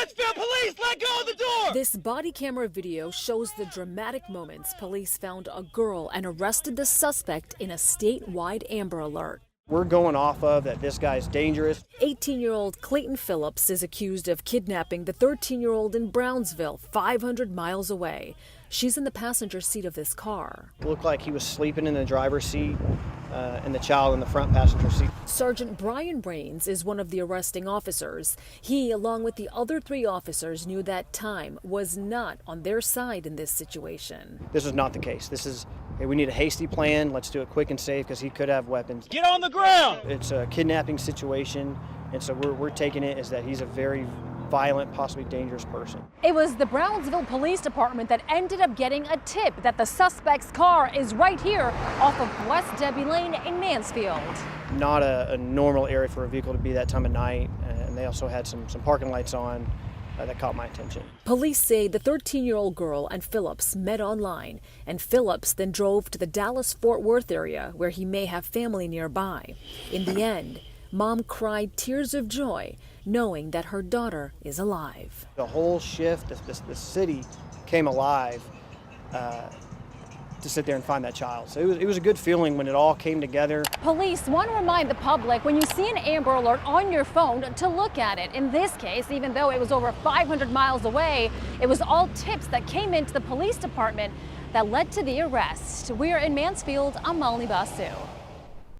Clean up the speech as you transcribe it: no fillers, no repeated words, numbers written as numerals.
Mansfield police, let go of the door! This body camera video shows the dramatic moments police found a girl and arrested the suspect in a statewide Amber Alert. We're going off of that this guy's dangerous. 18-year-old Clayton Philips is accused of kidnapping the 13-year-old in Brownsville, 500 miles away. She's in the passenger seat of this car. It looked like he was sleeping in the driver's seat and the child in the front passenger seat. Sergeant Brian Rains is one of the arresting officers. He, along with the other 3 officers, knew that time was not on their side in this situation. This is not the case. This is, hey, we need a hasty plan. Let's do it quick and safe because he could have weapons. Get on the ground! It's a kidnapping situation, and so we're taking it as that he's a very violent, possibly dangerous person. It was the Brownsville Police Department that ended up getting a tip that the suspect's car is right here off of West Debbie Lane in Mansfield. Not a normal area for a vehicle to be that time of night, and they also had some parking lights on that caught my attention. Police say the 13-year-old girl and Phillips met online, and Phillips then drove to the Dallas-Fort Worth area where he may have family nearby. In the end, Mom cried tears of joy knowing that her daughter is alive. The whole shift, the city came alive to sit there and find that child. So it was a good feeling when it all came together. Police want to remind the public when you see an Amber Alert on your phone to look at it. In this case, even though it was over 500 miles away, it was all tips that came into the police department that led to the arrest. We're in Mansfield. I'm Molly Basu.